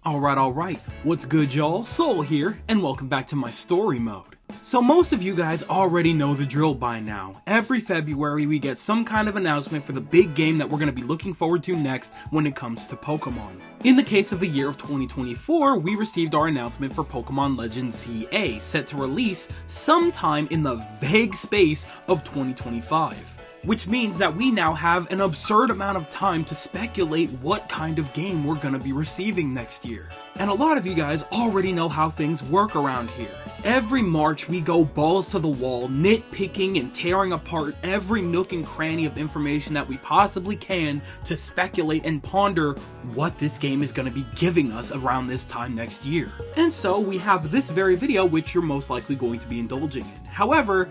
Alright, what's good y'all? Soul here, and welcome back to my story mode. So most of you guys already know the drill by now. Every February we get some kind of announcement for the big game that we're going to be looking forward to next when it comes to Pokemon. In the case of the year of 2024, we received our announcement for Pokemon Legends Z-A, set to release sometime in the vague space of 2025. Which means that we now have an absurd amount of time to speculate what kind of game we're gonna be receiving next year. And a lot of you guys already know how things work around here. Every March we go balls to the wall, nitpicking and tearing apart every nook and cranny of information that we possibly can to speculate and ponder what this game is going to be giving us around this time next year. And so we have this very video which you're most likely going to be indulging in. However,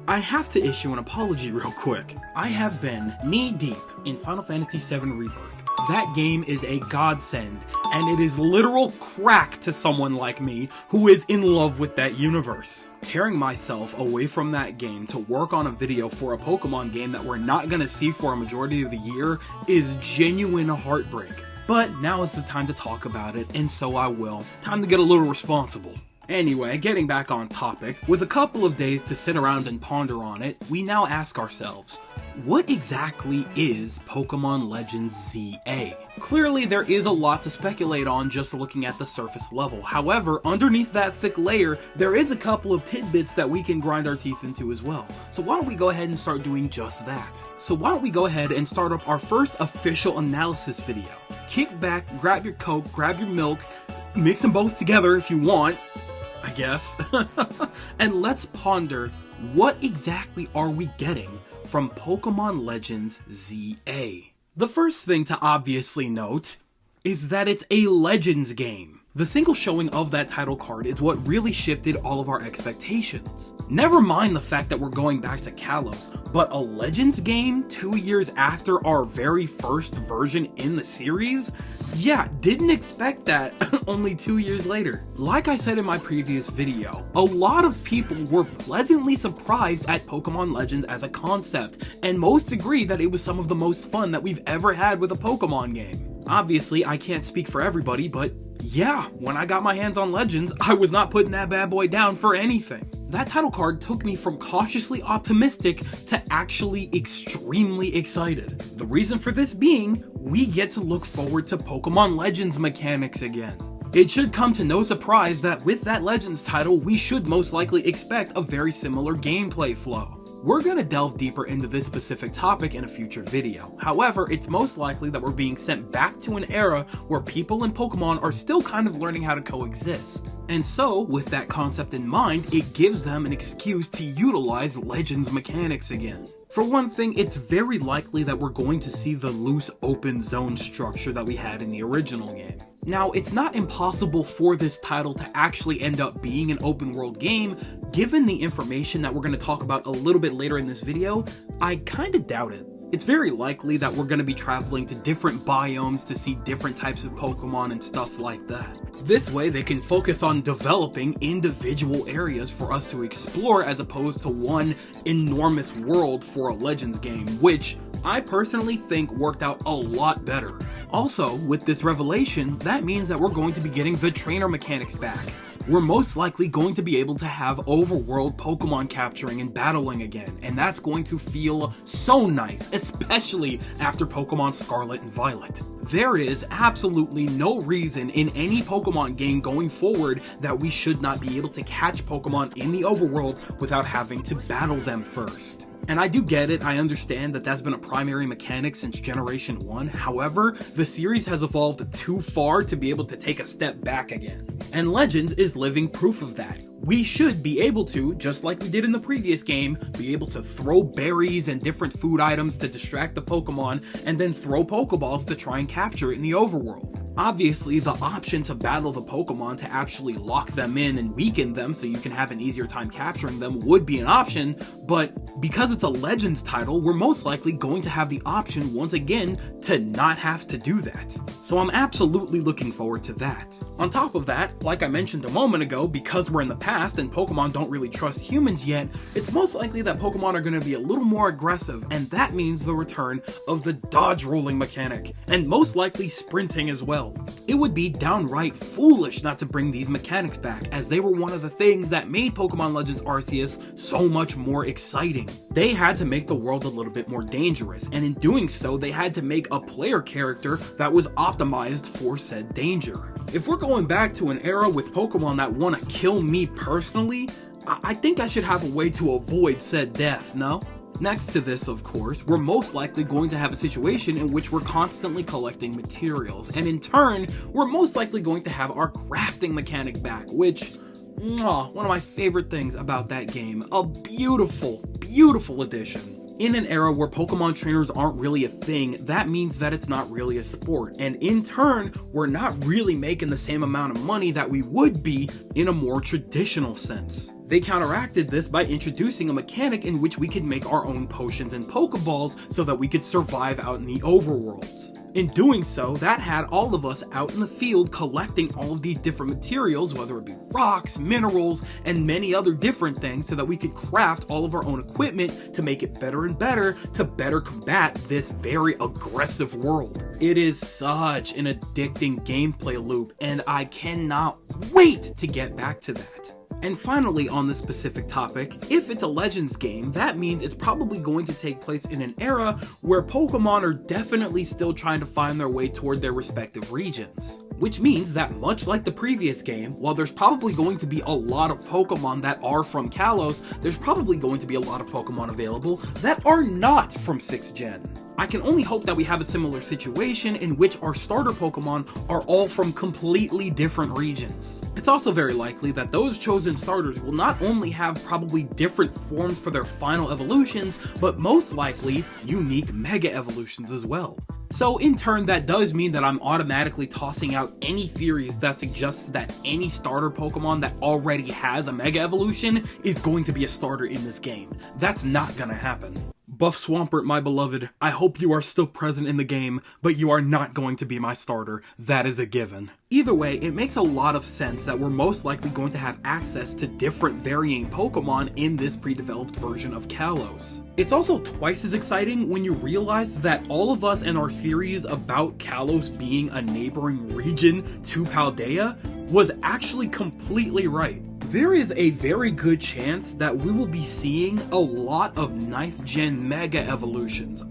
I have to issue an apology real quick. I have been knee-deep in Final Fantasy VII Rebirth. That game is a godsend, and it is literal crack to someone like me who is in love with that universe. Tearing myself away from that game to work on a video for a Pokemon game that we're not gonna see for a majority of the year is genuine heartbreak. But now is the time to talk about it, and so I will. Time to get a little responsible. Anyway, getting back on topic, with a couple of days to sit around and ponder on it, we now ask ourselves, what exactly is Pokemon Legends Z-A? Clearly there is a lot to speculate on just looking at the surface level. However, underneath that thick layer, there is a couple of tidbits that we can grind our teeth into as well. So why don't we go ahead and start doing just that? So why don't we go ahead and start up our first official analysis video. Kick back, grab your Coke, grab your milk, mix them both together if you want, I guess, and let's ponder what exactly are we getting from Pokemon Legends Z-A. The first thing to obviously note is that it's a Legends game. The single showing of that title card is what really shifted all of our expectations. Never mind the fact that we're going back to Kalos, but a Legends game 2 years after our very first version in the series? Yeah, didn't expect that only 2 years later. Like I said in my previous video, a lot of people were pleasantly surprised at Pokemon Legends as a concept, and most agreed that it was some of the most fun that we've ever had with a Pokemon game. Obviously, I can't speak for everybody, but yeah, when I got my hands on Legends, I was not putting that bad boy down for anything. That title card took me from cautiously optimistic to actually extremely excited. The reason for this being, we get to look forward to Pokemon Legends mechanics again. It should come to no surprise that with that Legends title, we should most likely expect a very similar gameplay flow. We're gonna delve deeper into this specific topic in a future video. However, it's most likely that we're being sent back to an era where people and Pokemon are still kind of learning how to coexist. And so, with that concept in mind, it gives them an excuse to utilize Legends mechanics again. For one thing, it's very likely that we're going to see the loose open zone structure that we had in the original game. Now, it's not impossible for this title to actually end up being an open world game. Given the information that we're going to talk about a little bit later in this video, I kinda doubt it. It's very likely that we're going to be traveling to different biomes to see different types of Pokemon and stuff like that. This way they can focus on developing individual areas for us to explore as opposed to one enormous world for a Legends game, which I personally think worked out a lot better. Also, with this revelation, that means that we're going to be getting the trainer mechanics back. We're most likely going to be able to have overworld Pokemon capturing and battling again, and that's going to feel so nice, especially after Pokemon Scarlet and Violet. There is absolutely no reason in any Pokemon game going forward that we should not be able to catch Pokemon in the overworld without having to battle them first. And I do get it, I understand that that's been a primary mechanic since Generation 1, however, the series has evolved too far to be able to take a step back again. And Legends is living proof of that. We should be able to, just like we did in the previous game, be able to throw berries and different food items to distract the Pokemon, and then throw Pokeballs to try and capture it in the overworld. Obviously, the option to battle the Pokemon to actually lock them in and weaken them so you can have an easier time capturing them would be an option, but because it's a Legends title, we're most likely going to have the option once again to not have to do that. So I'm absolutely looking forward to that. On top of that, like I mentioned a moment ago, because we're in the past and Pokemon don't really trust humans yet, it's most likely that Pokemon are going to be a little more aggressive, and that means the return of the dodge rolling mechanic, and most likely sprinting as well. It would be downright foolish not to bring these mechanics back, as they were one of the things that made Pokemon Legends Arceus so much more exciting. They had to make the world a little bit more dangerous, and in doing so, they had to make a player character that was optimized for said danger. If we're going back to an era with Pokemon that want to kill me personally, I think I should have a way to avoid said death, no? Next to this, of course, we're most likely going to have a situation in which we're constantly collecting materials, and in turn, we're most likely going to have our crafting mechanic back, which, one of my favorite things about that game, a beautiful, beautiful addition. In an era where Pokemon trainers aren't really a thing, that means that it's not really a sport, and in turn, we're not really making the same amount of money that we would be in a more traditional sense. They counteracted this by introducing a mechanic in which we could make our own potions and Pokeballs so that we could survive out in the overworlds. In doing so, that had all of us out in the field collecting all of these different materials, whether it be rocks, minerals, and many other different things, so that we could craft all of our own equipment to make it better and better to better combat this very aggressive world. It is such an addicting gameplay loop, and I cannot wait to get back to that. And finally, on this specific topic, if it's a Legends game, that means it's probably going to take place in an era where Pokemon are definitely still trying to find their way toward their respective regions. Which means that much like the previous game, while there's probably going to be a lot of Pokemon that are from Kalos, there's probably going to be a lot of Pokemon available that are not from 6th Gen. I can only hope that we have a similar situation in which our starter Pokemon are all from completely different regions. It's also very likely that those chosen starters will not only have probably different forms for their final evolutions, but most likely unique Mega Evolutions as well. So in turn, that does mean that I'm automatically tossing out any theories that suggests that any starter Pokemon that already has a Mega Evolution is going to be a starter in this game. That's not gonna happen. Buff Swampert, my beloved, I hope you are still present in the game, but you are not going to be my starter. That is a given. Either way, it makes a lot of sense that we're most likely going to have access to different varying Pokemon in this pre-developed version of Kalos. It's also twice as exciting when you realize that all of us and our theories about Kalos being a neighboring region to Paldea was actually completely right. There is a very good chance that we will be seeing a lot of 9th Gen Mega Evolutions.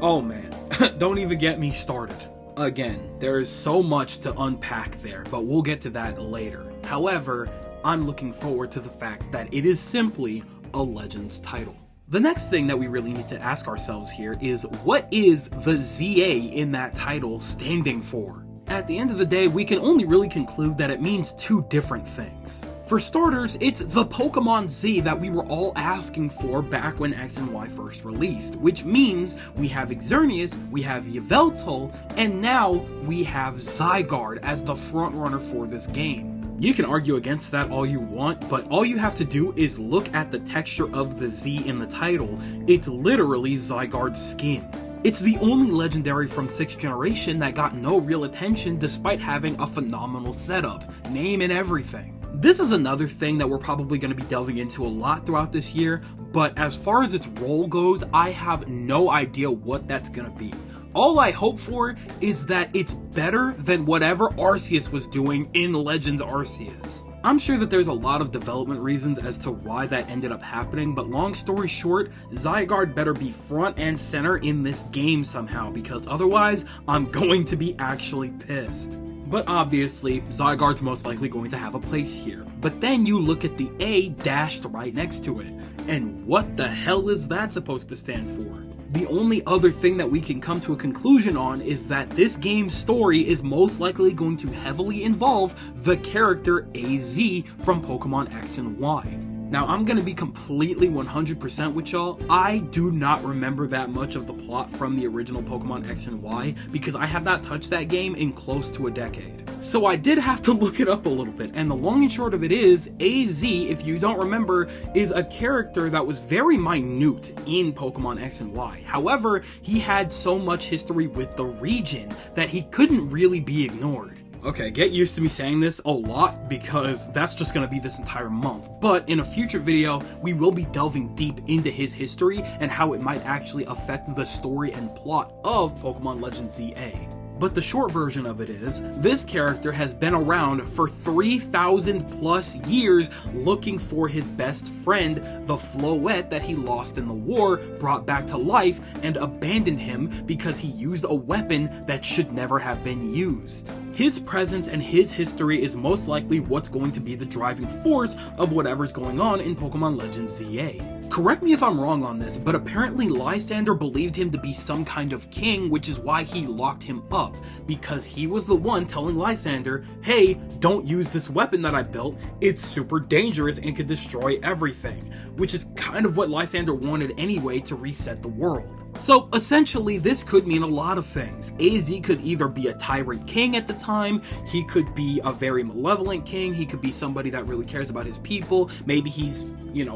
Oh man, don't even get me started. Again, there is so much to unpack there, but we'll get to that later. However, I'm looking forward to the fact that it is simply a Legends title. The next thing that we really need to ask ourselves here is, what is the Z-A in that title standing for? At the end of the day, we can only really conclude that it means two different things. For starters, it's the Pokemon Z that we were all asking for back when X and Y first released, which means we have Xerneas, we have Yveltal, and now we have Zygarde as the frontrunner for this game. You can argue against that all you want, but all you have to do is look at the texture of the Z in the title. It's literally Zygarde's skin. It's the only legendary from 6th generation that got no real attention despite having a phenomenal setup, name and everything. This is another thing that we're probably going to be delving into a lot throughout this year, but as far as its role goes, I have no idea what that's going to be. All I hope for is that it's better than whatever Arceus was doing in Legends Arceus. I'm sure that there's a lot of development reasons as to why that ended up happening, but long story short, Zygarde better be front and center in this game somehow, because otherwise, I'm going to be actually pissed. But obviously, Zygarde's most likely going to have a place here. But then you look at the A dashed right next to it, and what the hell is that supposed to stand for? The only other thing that we can come to a conclusion on is that this game's story is most likely going to heavily involve the character AZ from Pokemon X and Y. Now, I'm gonna be completely 100% with y'all. I do not remember that much of the plot from the original Pokemon X and Y because I have not touched that game in close to a decade. So I did have to look it up a little bit, and the long and short of it is, AZ, if you don't remember, is a character that was very minute in Pokemon X and Y. However, he had so much history with the region that he couldn't really be ignored. Okay, get used to me saying this a lot because that's just gonna be this entire month. But in a future video, we will be delving deep into his history and how it might actually affect the story and plot of Pokemon Legends Z-A. But the short version of it is, this character has been around for 3,000 plus years looking for his best friend, the Floette that he lost in the war, brought back to life, and abandoned him because he used a weapon that should never have been used. His presence and his history is most likely what's going to be the driving force of whatever's going on in Pokemon Legends Z-A. Correct me if I'm wrong on this, but apparently Lysander believed him to be some kind of king, which is why he locked him up, because he was the one telling Lysander, hey, don't use this weapon that I built, it's super dangerous and could destroy everything, which is kind of what Lysander wanted anyway to reset the world. So essentially this could mean a lot of things. AZ could either be a tyrant king at the time, he could be a very malevolent king, he could be somebody that really cares about his people, maybe he's,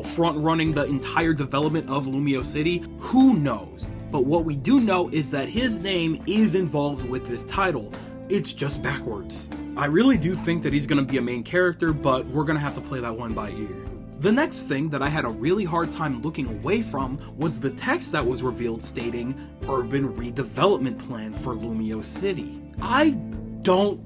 front running the entire development of Lumiose City, who knows? But what we do know is that his name is involved with this title. It's just backwards. I really do think that he's gonna be a main character, but we're gonna have to play that one by ear. The next thing that I had a really hard time looking away from was the text that was revealed stating Urban Redevelopment Plan for Lumiose City. I don't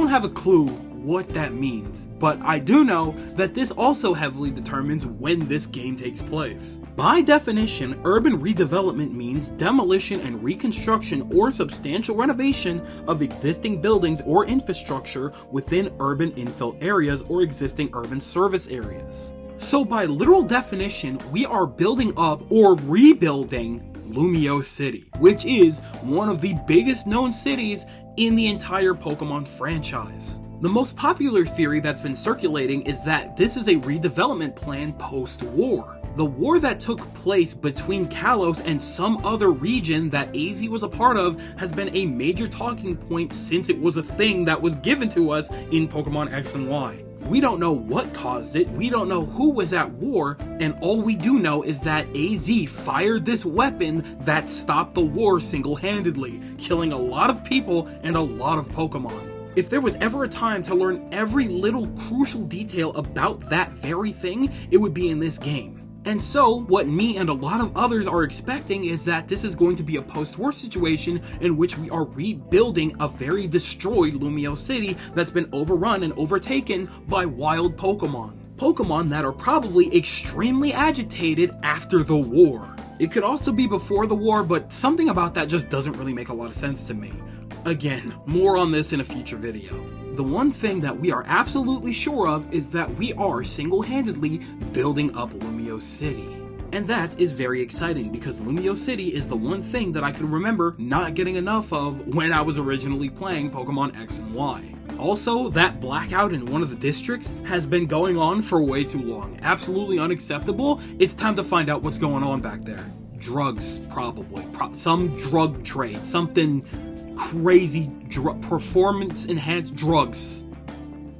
have a clue what that means, but I do know that this also heavily determines when this game takes place. By definition, urban redevelopment means demolition and reconstruction or substantial renovation of existing buildings or infrastructure within urban infill areas or existing urban service areas. So by literal definition, we are building up or rebuilding Lumiose City, which is one of the biggest known cities in the entire Pokemon franchise. The most popular theory that's been circulating is that this is a redevelopment plan post-war. The war that took place between Kalos and some other region that AZ was a part of has been a major talking point since it was a thing that was given to us in Pokemon X and Y. We don't know what caused it, we don't know who was at war, and all we do know is that AZ fired this weapon that stopped the war single-handedly, killing a lot of people and a lot of Pokemon. If there was ever a time to learn every little crucial detail about that very thing, it would be in this game. And so, what me and a lot of others are expecting is that this is going to be a post-war situation in which we are rebuilding a very destroyed Lumiose City that's been overrun and overtaken by wild Pokemon. Pokemon that are probably extremely agitated after the war. It could also be before the war, but something about that just doesn't really make a lot of sense to me. Again, more on this in a future video. The one thing that we are absolutely sure of is that we are single-handedly building up Lumiose City. And that is very exciting because Lumiose City is the one thing that I can remember not getting enough of when I was originally playing Pokemon X and Y. Also, that blackout in one of the districts has been going on for way too long. Absolutely unacceptable. It's time to find out what's going on back there. Drugs, probably. Some drug trade. Something crazy performance-enhanced drugs.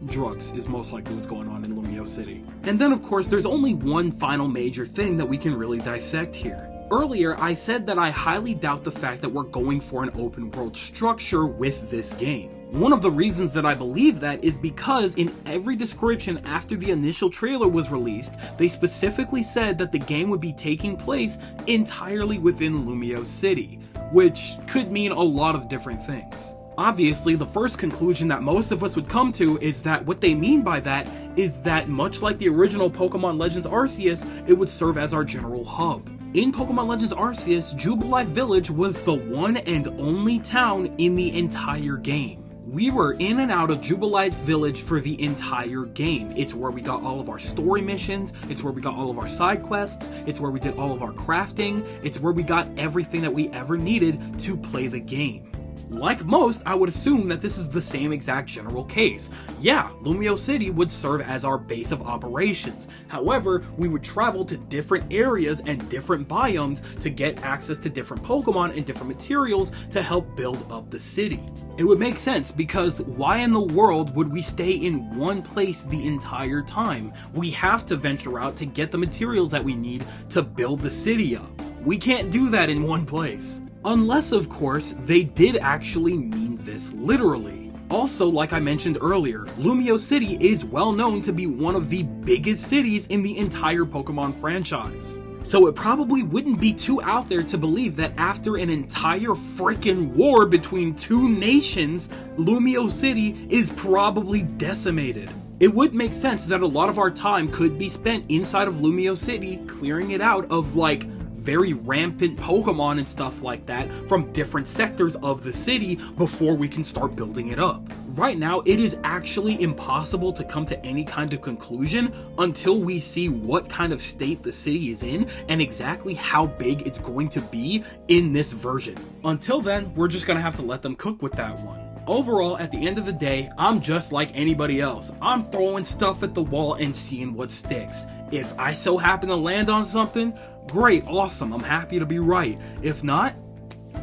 Drugs is most likely what's going on in Lumiose City. And then, of course, there's only one final major thing that we can really dissect here. Earlier, I said that I highly doubt the fact that we're going for an open world structure with this game. One of the reasons that I believe that is because in every description after the initial trailer was released, they specifically said that the game would be taking place entirely within Lumiose City, which could mean a lot of different things. Obviously, the first conclusion that most of us would come to is that what they mean by that is that much like the original Pokemon Legends Arceus, it would serve as our general hub. In Pokemon Legends Arceus, Jubilife Village was the one and only town in the entire game. We were in and out of Jubilife Village for the entire game. It's where we got all of our story missions, it's where we got all of our side quests, it's where we did all of our crafting, it's where we got everything that we ever needed to play the game. Like most, I would assume that this is the same exact general case. Yeah, Lumiose City would serve as our base of operations. However, we would travel to different areas and different biomes to get access to different Pokemon and different materials to help build up the city. It would make sense because why in the world would we stay in one place the entire time? We have to venture out to get the materials that we need to build the city up. We can't do that in one place. Unless, of course, they did actually mean this literally. Also, like I mentioned earlier, Lumiose City is well known to be one of the biggest cities in the entire Pokemon franchise. So it probably wouldn't be too out there to believe that after an entire frickin' war between two nations, Lumiose City is probably decimated. It would make sense that a lot of our time could be spent inside of Lumiose City, clearing it out of, like, very rampant Pokemon and stuff like that from different sectors of the city before we can start building it up. Right now, it is actually impossible to come to any kind of conclusion until we see what kind of state the city is in and exactly how big it's going to be in this version. Until then, we're just gonna have to let them cook with that one. Overall, at the end of the day, I'm just like anybody else. I'm throwing stuff at the wall and seeing what sticks. If I so happen to land on something, great, awesome, I'm happy to be right. If not,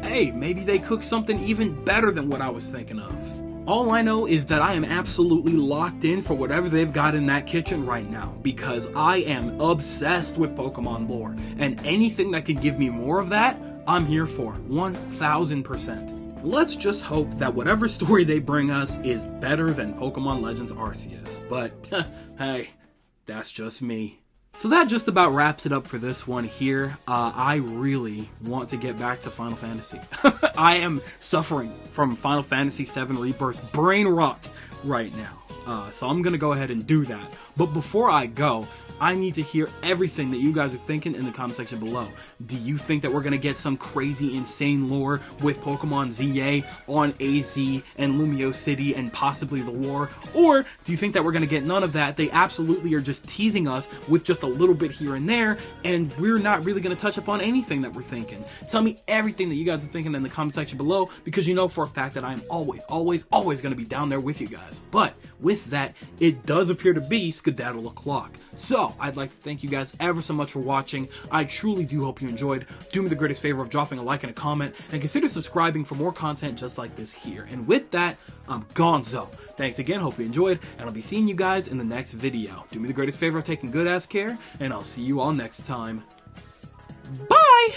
hey, maybe they cook something even better than what I was thinking of. All I know is that I am absolutely locked in for whatever they've got in that kitchen right now, because I am obsessed with Pokemon lore, and anything that can give me more of that, I'm here for, 1000%. Let's just hope that whatever story they bring us is better than Pokemon Legends Arceus, but hey, that's just me. So that just about wraps it up for this one here. I really want to get back to Final Fantasy. I am suffering from Final Fantasy VII Rebirth brain rot right now. So I'm gonna go ahead and do that. But before I go, I need to hear everything that you guys are thinking in the comment section below. Do you think that we're going to get some crazy, insane lore with Pokemon Z-A on AZ and Lumiose City and possibly the war? Or do you think that we're going to get none of that? They absolutely are just teasing us with just a little bit here and there, and we're not really going to touch upon anything that we're thinking. Tell me everything that you guys are thinking in the comment section below, because you know for a fact that I'm always going to be down there with you guys. But with that, it does appear to be skedaddle o'clock. So, I'd like to thank you guys ever so much for watching. I truly do hope you enjoyed. Do me the greatest favor of dropping a like and a comment, and consider subscribing for more content just like this here. And with that, I'm Gonzo. Thanks again, hope you enjoyed, and I'll be seeing you guys in the next video. Do me the greatest favor of taking good ass care, and I'll see you all next time. Bye!